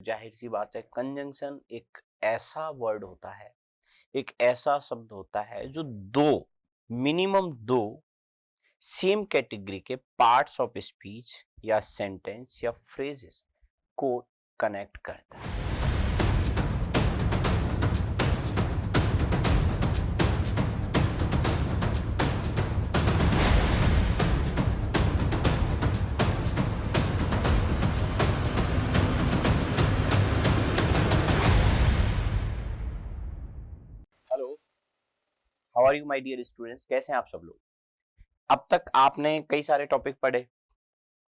जाहिर सी बात है, कंजंक्शन एक ऐसा वर्ड होता है, एक ऐसा शब्द होता है जो मिनिमम दो सेम कैटेगरी के पार्ट्स ऑफ स्पीच या सेंटेंस या फ्रेजेस को कनेक्ट करता है। Hello, how are you my dear students? कैसे हैं आप सब लोग? अब तक आपने कई सारे टॉपिक पढ़े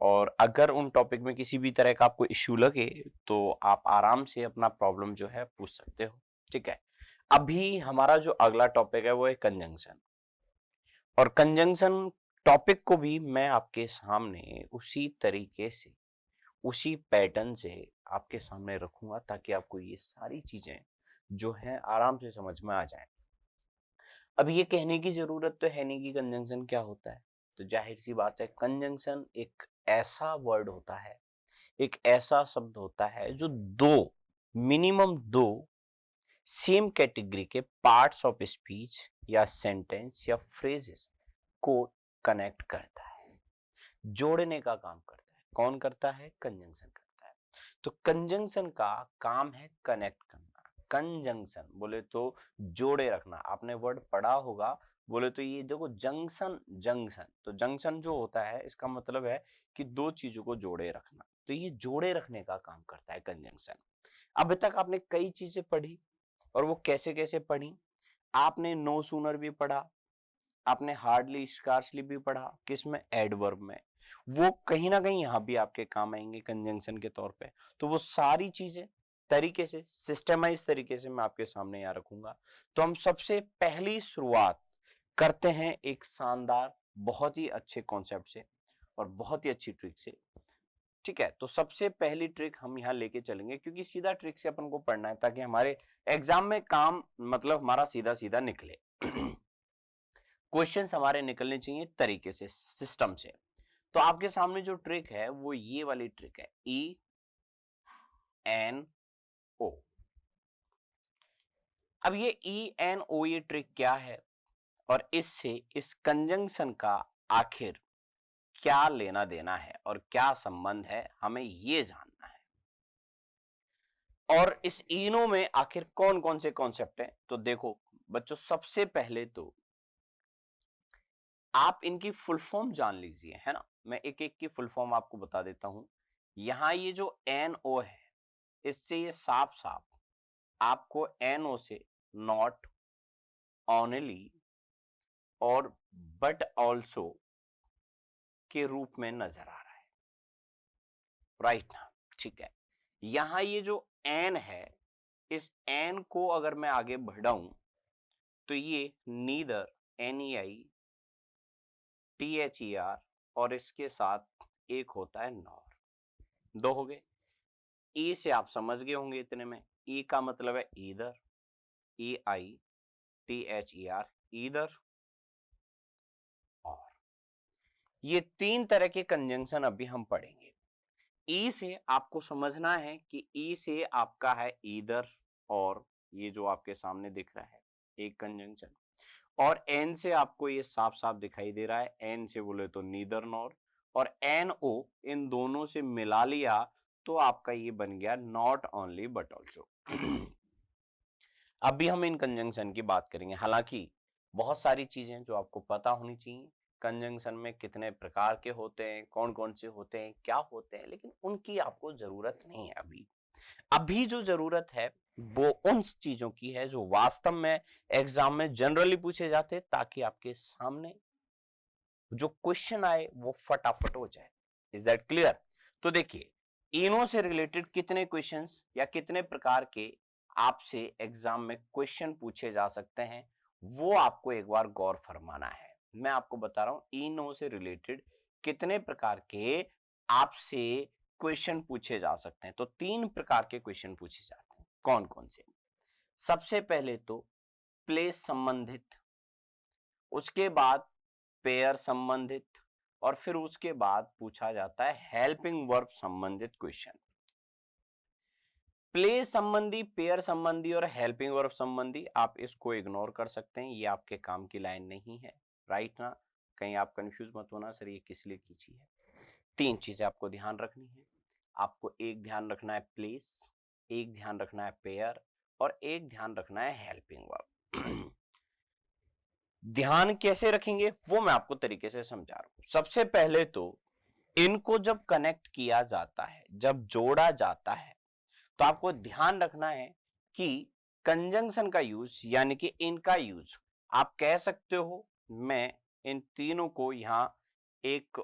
और अगर उन टॉपिक में किसी भी तरह का आपको इश्यू लगे तो आप आराम से अपना प्रॉब्लम जो है पूछ सकते हो। ठीक है, अभी हमारा जो अगला टॉपिक है वो है कंजंक्शन। और कंजंक्शन टॉपिक को भी मैं आपके सामने उसी तरीके से, उसी पैटर्न से आपके सामने रखूंगा ताकि आपको ये सारी चीजें जो है आराम से समझ में आ जाए। अब ये कहने की जरूरत तो है नहीं कि कंजंक्शन क्या होता है। तो जाहिर सी बात है, कंजंक्शन एक ऐसा वर्ड होता है, एक ऐसा शब्द होता है जो मिनिमम दो सेम कैटेगरी के पार्ट्स ऑफ स्पीच या सेंटेंस या फ्रेजेस को कनेक्ट करता है, जोड़ने का काम करता है। कौन करता है? कंजंक्शन करता है। तो कंजंक्शन का काम है कनेक्ट करना। कंजंक्शन बोले तो जोड़े रखना। आपने वर्ड पढ़ा होगा, बोले तो ये देखो, जंक्शन जंक्शन। तो जंक्शन जो होता है इसका मतलब है कि दो चीजों को जोड़े रखना। तो ये जोड़े रखने का काम करता है कंजंक्शन। अब तक आपने कई चीजें पढ़ी और वो कैसे कैसे पढ़ी। आपने नो सूनर भी पढ़ा, आपने हार्डली स्कार्सली भी पढ़ा, किसमें? एडवर्ब में। वो कहीं ना कहीं यहाँ भी आपके काम आएंगे कंजंक्शन के तौर पे। तो वो सारी चीजें तरीके से, सिस्टमाइज तरीके से मैं आपके सामने यहाँ रखूंगा। तो हम सबसे पहली शुरुआत करते हैं एक शानदार, बहुत ही अच्छे कॉन्सेप्ट से और बहुत ही अच्छी ट्रिक से। ठीक है, तो सबसे पहली ट्रिक हम यहाँ लेके चलेंगे क्योंकि सीधा ट्रिक से अपन को पढ़ना है ताकि हमारे एग्जाम में काम मतलब हमारा सीधा सीधा निकले। क्वेश्चंस हमारे निकलने चाहिए तरीके से, सिस्टम से। तो आपके सामने जो ट्रिक है वो ये वाली ट्रिक है, ENO। अब ये ENO, ये ट्रिक क्या है और इससे इस कंजंक्शन का आखिर क्या लेना देना है और क्या संबंध है, हमें ये जानना है। और इस इनो में आखिर कौन कौन से कॉन्सेप्ट हैं? तो देखो बच्चों, सबसे पहले तो आप इनकी फुल फॉर्म जान लीजिए, है ना। मैं एक एक की फुल फॉर्म आपको बता देता हूं। यहां ये जो NO है, इससे ये साफ साफ आपको NO से नॉट ओनली और बट ऑल्सो के रूप में नजर आ रहा है, राइट ना। ठीक है, यहां ये जो एन है, इस एन को अगर मैं आगे बढ़ाऊं तो ये नीदर, NEITHER, और इसके साथ एक होता है नॉर। दो हो गए। ई से आप समझ गए होंगे इतने में। ई का मतलब है ईदर, EITHER, ईदर। और ये तीन तरह के कंजंक्शन अभी हम पढ़ेंगे। ई से आपको समझना है कि ई से आपका है ईदर, और ये जो आपके सामने दिख रहा है एक कंजंक्शन। और एन से आपको ये साफ साफ दिखाई दे रहा है, एन से बोले तो नीदर नॉर। और NO, इन दोनों से मिला लिया तो आपका ये बन गया नॉट ओनली बट ऑल्सो। अभी हम इन कंजंक्शन की बात करेंगे। हालांकि बहुत सारी चीजें जो आपको पता होनी चाहिए, कंजंक्शन में कितने प्रकार के होते हैं, कौन कौन से होते हैं, क्या होते हैं, लेकिन उनकी आपको जरूरत नहीं है अभी। अभी जो जरूरत है वो उन चीजों की है जो वास्तव में एग्जाम में जनरली पूछे जाते हैं, ताकि आपके सामने जो क्वेश्चन आए वो फटाफट हो जाए। Is that clear? तो देखिए, इनो से रिलेटेड कितने क्वेश्चंस या कितने प्रकार के आपसे एग्जाम में क्वेश्चन पूछे जा सकते हैं, वो आपको एक बार गौर फरमाना है। मैं आपको बता रहा हूं इनो से रिलेटेड कितने प्रकार के आपसे क्वेश्चन पूछे जा सकते हैं। तो तीन प्रकार के क्वेश्चन पूछे जाते हैं। कौन कौन से? सबसे पहले तो प्लेस संबंधित, उसके बाद पेयर संबंधित, और फिर उसके बाद पूछा जाता है हेल्पिंग वर्ब संबंधित क्वेश्चन। प्लेस संबंधी, पेयर संबंधी और हेल्पिंग वर्ब संबंधी आप इसको इग्नोर कर सकते हैं, ये आपके काम की लाइन नहीं है, राइट ना। कहीं आप कंफ्यूज मत होना सर ये किस लिए कीजिए है। 3 चीजें आपको ध्यान रखनी है। आपको एक ध्यान रखना है प्लेस, एक ध्यान रखना है पेयर और एक ध्यान रखना है हेल्पिंग वर्ब। ध्यान कैसे रखेंगे वो मैं आपको तरीके से समझा रहा हूं। सबसे पहले तो इनको जब कनेक्ट किया जाता है, जब जोड़ा जाता है, तो आपको ध्यान रखना है कि कंजंक्शन का यूज यानी कि इनका यूज आप कह सकते हो। मैं इन तीनों को यहां एक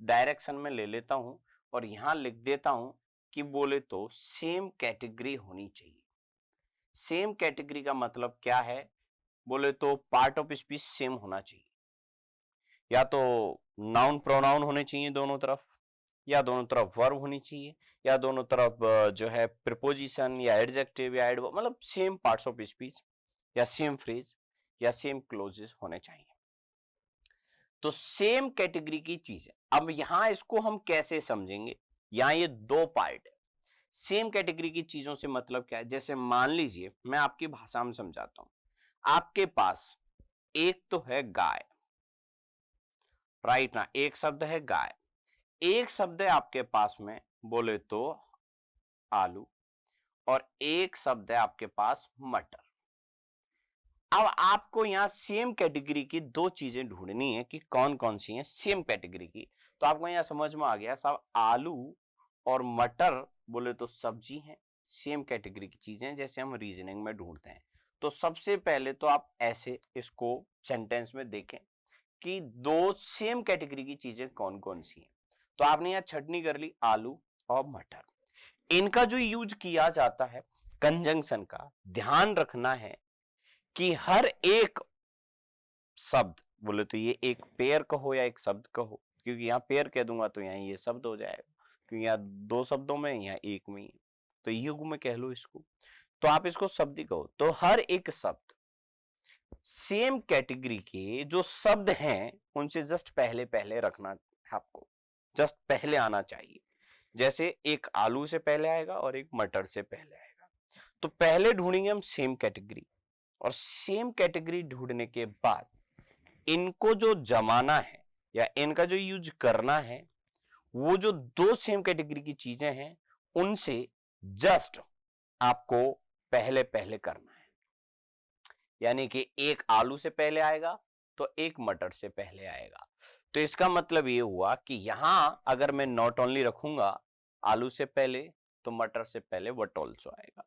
डायरेक्शन में ले लेता हूं और यहां लिख देता हूं कि बोले तो सेम कैटेगरी होनी चाहिए। सेम कैटेगरी का मतलब क्या है, बोले तो पार्ट ऑफ स्पीच सेम होना चाहिए। या तो नाउन प्रोनाउन होने चाहिए दोनों तरफ, या दोनों तरफ वर्ब होनी चाहिए, या दोनों तरफ जो है प्रीपोजिशन या एडजेक्टिव या एडवर्ब, मतलब सेम पार्ट्स ऑफ स्पीच या सेम फ्रेज या सेम क्लोजेस होने चाहिए। तो सेम कैटेगरी की चीजें, अब यहां इसको हम कैसे समझेंगे, यहां ये 2 पार्ट है। सेम कैटेगरी की चीजों से मतलब क्या है, जैसे मान लीजिए मैं आपकी भाषा में समझाता हूं। आपके पास एक तो है गाय, राइट ना, एक शब्द है गाय, एक शब्द है आपके पास में बोले तो आलू, और एक शब्द है आपके पास मटर। अब आपको यहां सेम कैटेगरी की 2 चीजें ढूंढनी है कि कौन कौन सी हैं सेम कैटेगरी की। तो आपको यहां समझ में आ गया सब, आलू और मटर बोले तो सब्जी हैं, सेम कैटेगरी की चीजें, जैसे हम रीजनिंग में ढूंढते हैं। तो सबसे पहले तो आप ऐसे इसको सेंटेंस में देखें कि 2 सेम कैटेगरी की चीजें कौन कौन सी हैं। तो आपने यहां छटनी कर ली आलू और मटर। इनका जो यूज किया जाता है कंजंक्शन का, ध्यान रखना है कि हर एक शब्द बोले तो ये एक पेयर कहो या एक शब्द कहो, क्योंकि यहाँ पेयर कह दूंगा तो यहाँ ये शब्द हो जाएगा, क्योंकि यहाँ 2 शब्दों में, यहाँ एक में ही, तो युग में कह लो इसको, तो आप इसको शब्द ही कहो। तो हर एक शब्द सेम कैटेगरी के जो शब्द हैं उनसे जस्ट पहले पहले रखना है आपको, जस्ट पहले आना चाहिए। जैसे एक आलू से पहले आएगा और एक मटर से पहले आएगा। तो पहले ढूंढेंगे हम सेम कैटेगरी, और सेम कैटेगरी ढूंढने के बाद इनको जो जमाना है या इनका जो यूज करना है, वो जो 2 सेम कैटेगरी की चीजें हैं उनसे जस्ट आपको पहले पहले करना है। यानी कि एक आलू से पहले आएगा तो एक मटर से पहले आएगा। तो इसका मतलब ये हुआ कि यहां अगर मैं नॉट ओनली रखूंगा आलू से पहले तो मटर से पहले वट ऑल्सो आएगा।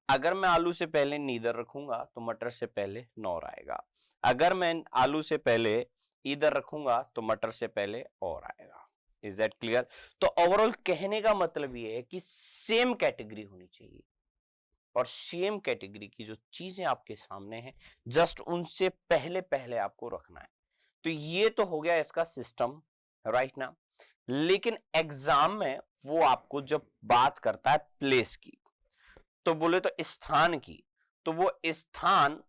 अगर मैं आलू से पहले नीदर रखूंगा तो मटर से पहले नॉर आएगा। अगर मैं आलू से पहले इधर रखूंगा तो मटर से पहले और आएगा। Is that clear? तो ओवरऑल कहने का मतलब ये है कि सेम कैटेगरी होनी चाहिए, और सेम कैटेगरी की जो चीजें आपके सामने हैं जस्ट उनसे पहले पहले आपको रखना है। तो ये तो हो गया इसका सिस्टम, राइट ना। लेकिन एग्जाम में वो आपको जब बात करता है प्लेस की, तो बोले तो स्थान की, तो वो स्थान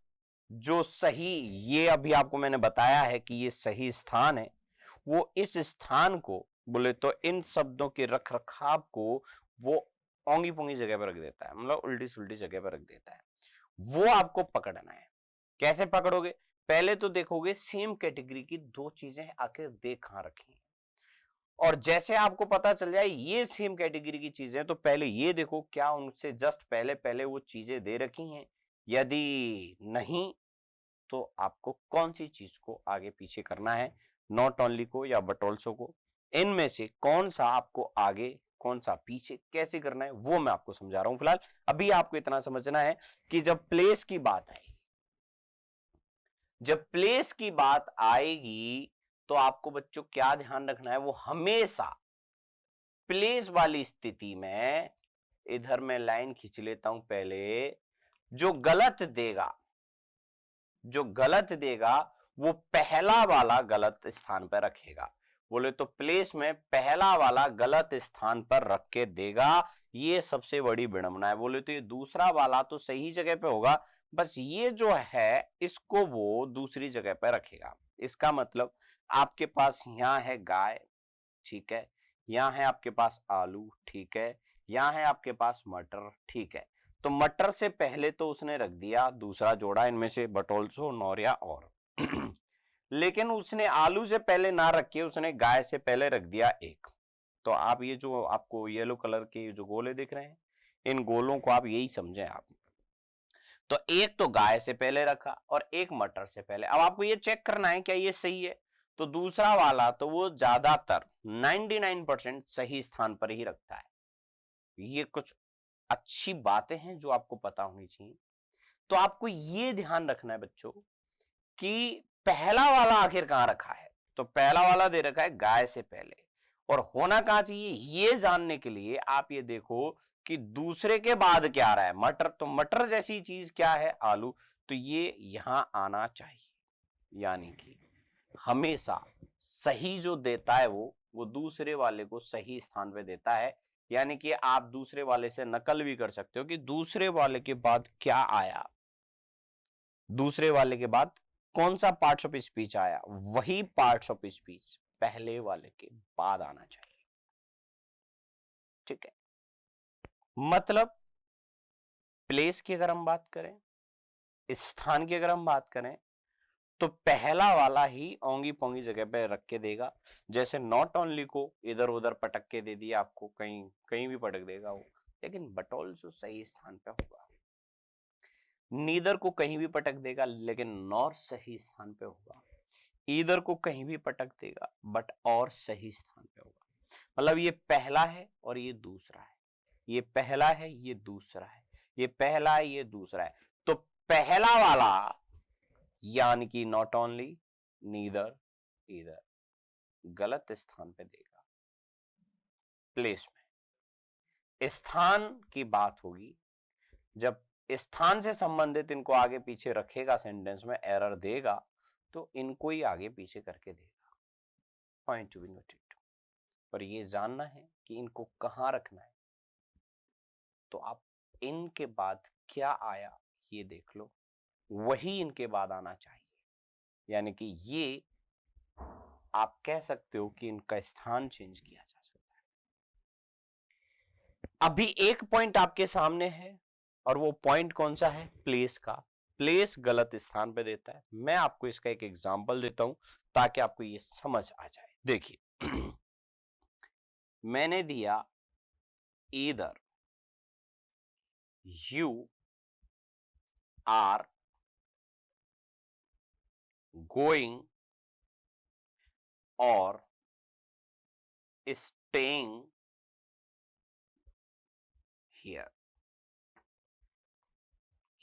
जो सही, ये अभी आपको मैंने बताया है कि ये सही स्थान है, वो इस स्थान को बोले तो इन शब्दों के रख रखाव को वो ओंगी पोंगी जगह पर रख देता है, मतलब उल्टी सुल्टी जगह पर रख देता है। वो आपको पकड़ना है। कैसे पकड़ोगे? पहले तो देखोगे सेम कैटेगरी की 2 चीजें आखिर दे कहां रखी हैं, और जैसे आपको पता चल जाए ये सेम कैटेगरी की चीजें, तो पहले ये देखो क्या उनसे जस्ट पहले पहले वो चीजें दे रखी हैं। यदि नहीं तो आपको कौन सी चीज को आगे पीछे करना है, नॉट ओनली को या बट ऑल्सो को, इनमें से कौन सा आपको आगे कौन सा पीछे कैसे करना है वो मैं आपको समझा रहा हूं। फिलहाल अभी आपको इतना समझना है कि जब प्लेस की बात आएगी, जब प्लेस की बात आएगी तो आपको बच्चों क्या ध्यान रखना है, वो हमेशा प्लेस वाली स्थिति में, इधर मैं लाइन खींच लेता हूं पहले, जो गलत देगा, जो गलत देगा वो पहला वाला गलत स्थान पर रखेगा। बोले तो प्लेस में पहला वाला गलत स्थान पर रख के देगा, ये सबसे बड़ी विडंबना है। बोले तो ये दूसरा वाला तो सही जगह पे होगा, बस ये जो है इसको वो दूसरी जगह पर रखेगा। इसका मतलब आपके पास यहां है गाय, ठीक है, यहां है आपके पास आलू, ठीक है, यहाँ है आपके पास मटर, ठीक है। तो मटर से पहले तो उसने रख दिया दूसरा जोड़ा इनमें से, बट ऑल्सो नॉर या और लेकिन उसने आलू से पहले ना रख के उसने गाय से पहले रख दिया एक। तो आप ये जो आपको येलो कलर के जो गोले दिख रहे हैं, इन गोलों को आप यही समझें आप। तो एक तो गाय से पहले रखा और एक मटर से पहले। अब आपको ये चेक करना है क्या ये सही है। तो दूसरा वाला तो वो ज्यादातर 99% सही स्थान पर ही रखता है। ये कुछ अच्छी बातें हैं जो आपको पता होनी चाहिए। तो आपको ये ध्यान रखना है बच्चों कि पहला वाला आखिर कहां रखा है। तो पहला वाला दे रखा है गाय से पहले, और होना कहां चाहिए ये जानने के लिए आप ये देखो कि दूसरे के बाद क्या आ रहा है, मटर। तो मटर जैसी चीज क्या है, आलू। तो ये यहां आना चाहिए। यानी कि हमेशा सही जो देता है वो दूसरे वाले को सही स्थान पे देता है। यानी कि आप दूसरे वाले से नकल भी कर सकते हो कि दूसरे वाले के बाद क्या आया, दूसरे वाले के बाद कौन सा पार्ट्स ऑफ स्पीच आया, वही पार्ट्स ऑफ स्पीच पहले वाले के बाद आना चाहिए। ठीक है, मतलब प्लेस की अगर हम बात करें, स्थान की अगर हम बात करें, तो पहला वाला ही ओंगी पोंगी जगह पे रख के देगा। जैसे नॉट ओनली को इधर उधर पटक के दे दिया आपको, कहीं कहीं भी पटक देगा वो, लेकिन बट ऑल्सो सही स्थान पे होगा। नीदर को कहीं भी पटक देगा लेकिन नॉर सही स्थान पे होगा। ईदर को कहीं भी पटक देगा बट और सही स्थान पे होगा। मतलब ये पहला है और ये दूसरा है, ये पहला है ये दूसरा है, ये पहला है ये दूसरा है। तो पहला वाला यानी कि नॉट ओनली, नीदर, ईदर गलत स्थान पे देगा। प्लेस में स्थान की बात होगी, जब स्थान से संबंधित इनको आगे पीछे रखेगा सेंटेंस में, एरर देगा तो इनको ही आगे पीछे करके देगा। Point to be noted. पर ये जानना है कि इनको कहां रखना है। तो आप इनके बाद क्या आया ये देख लो, वही इनके बाद आना चाहिए। यानी कि ये आप कह सकते हो कि इनका स्थान चेंज किया जा सकता है। अभी एक पॉइंट आपके सामने है, और वो पॉइंट कौन सा है, प्लेस का। प्लेस गलत स्थान पे देता है। मैं आपको इसका एक एग्जांपल देता हूं ताकि आपको ये समझ आ जाए। देखिए मैंने दिया ईदर यू आर गोइंग और स्टेइंग हियर।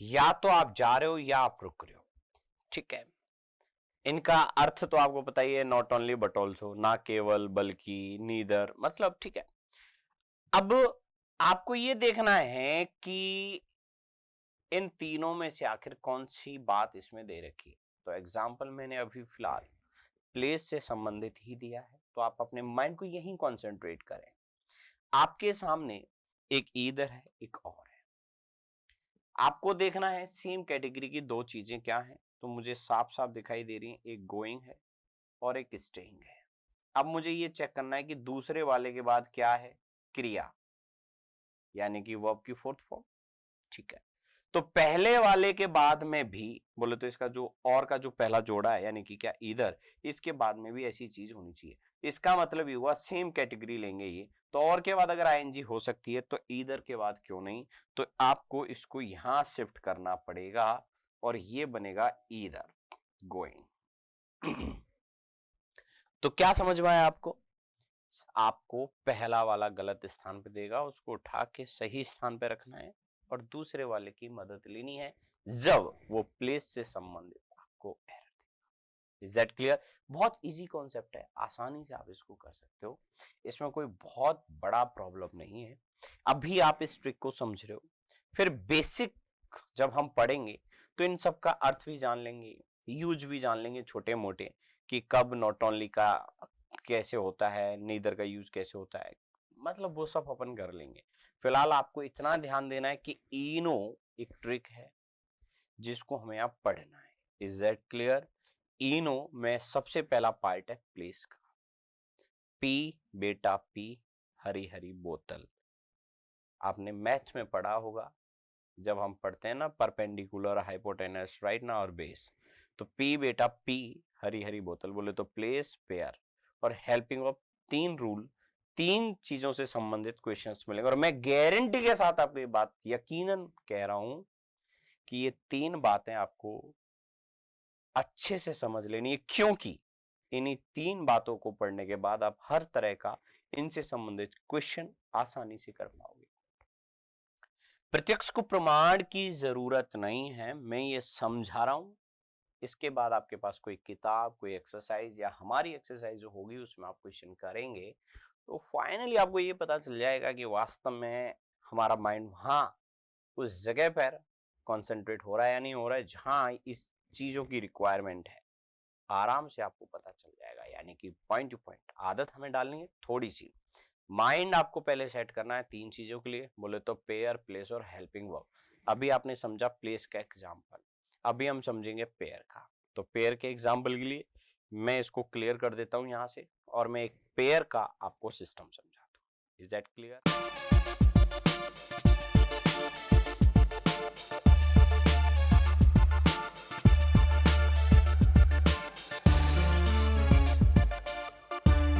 या तो आप जा रहे हो या आप रुक रहे हो। ठीक है, इनका अर्थ तो आपको पता ही है, नॉट ओनली बट ऑल्सो, ना केवल बल्कि, नीदर, मतलब ठीक है। अब आपको ये देखना है कि इन तीनों में से आखिर कौन सी बात इसमें दे रखी है। तो एग्जाम्पल मैंने अभी फिलहाल प्लेस से संबंधित ही दिया है, तो आप अपने माइंड को यहीं कॉन्सेंट्रेट करें। आपके सामने एक ईदर है एक और है, आपको देखना है सेम कैटेगरी की दो चीजें क्या हैं। तो मुझे साफ साफ दिखाई दे रही है, एक गोइंग है और एक स्टेइंग है। अब मुझे ये चेक करना है कि दूसरे वाले के बाद क्या है, क्रिया, यानी कि वर्ब की फोर्थ फॉर्म। ठीक है, तो पहले वाले के बाद में भी बोले तो इसका जो और का जो पहला जोड़ा है यानी कि क्या इधर, इसके बाद में भी ऐसी चीज होनी चाहिए। इसका मतलब ये हुआ सेम कैटेगरी लेंगे ये, तो और के बाद अगर आईएनजी हो सकती है तो इधर के बाद क्यों नहीं। तो आपको इसको यहां शिफ्ट करना पड़ेगा और ये बनेगा इधर गोइंग। तो क्या समझ में आया आपको, आपको पहला वाला गलत स्थान पे देगा, उसको उठा के सही स्थान पे रखना है और दूसरे वाले की मदद लेनी है जब वो प्लेस से संबंधित आपको एरर देगा। Is that clear. बहुत इजी कॉन्सेप्ट है, आसानी से आप इसको कर सकते हो, इसमें कोई बहुत बड़ा प्रॉब्लम नहीं है। अभी आप इस ट्रिक को समझ रहे हो, फिर बेसिक जब हम पढ़ेंगे तो इन सब का अर्थ भी जान लेंगे, यूज भी जान लेंगे छोटे मोटे, कि कब नॉट ओनली का कैसे होता है, नीदर का यूज कैसे होता है, मतलब वो सब अपन कर लेंगे। फिलहाल आपको इतना ध्यान देना है कि इनो एक ट्रिक है जिसको हमें आप पढ़ना है। Is that clear. इनो में सबसे पहला पार्ट है प्लेस का, पी बेटा पी हरी हरी बोतल, आपने मैथ्स में पढ़ा होगा, जब हम पढ़ते हैं ना परपेंडिकुलर, हाइपोटेनस, राइट ना, और बेस, तो पी बेटा पी, हरी हरी बोतल बोले तो प्लेस, पेयर और हेल्पिंग ऑफ, 3 रूल, 3 चीजों से संबंधित क्वेश्चंस मिलेंगे। और मैं गारंटी के साथ आपको ये बात यकीनन कह रहा हूं कि ये 3 बातें आपको अच्छे से समझ लेनी है, क्योंकि इन्हीं 3 बातों को पढ़ने के बाद आप हर तरह का इनसे संबंधित क्वेश्चन आसानी से कर पाओगे। प्रत्यक्ष को प्रमाण की जरूरत नहीं है, मैं ये समझा रहा हूं। इसके बाद आपके पास कोई किताब, कोई एक्सरसाइज या हमारी एक्सरसाइज जो होगी उसमें आप क्वेश्चन करेंगे, तो फाइनली आपको ये पता चल जाएगा कि वास्तव में हमारा माइंड वहां उस जगह पर कॉन्सेंट्रेट हो रहा है या नहीं हो रहा है जहां इस चीजों की रिक्वायरमेंट है। आराम से आपको पता चल जाएगा, यानी कि पॉइंट टू पॉइंट आदत हमें डालनी है थोड़ी सी। माइंड आपको पहले सेट करना है 3 चीजों के लिए, बोले तो पेयर, प्लेस और हेल्पिंग वर्ब। अभी आपने समझा प्लेस का एग्जाम्पल, अभी हम समझेंगे पेयर का। तो पेयर के एग्जाम्पल के लिए मैं इसको क्लियर कर देता हूं यहां से, और मैं एक पेयर का आपको सिस्टम समझाता हूं। Is that clear?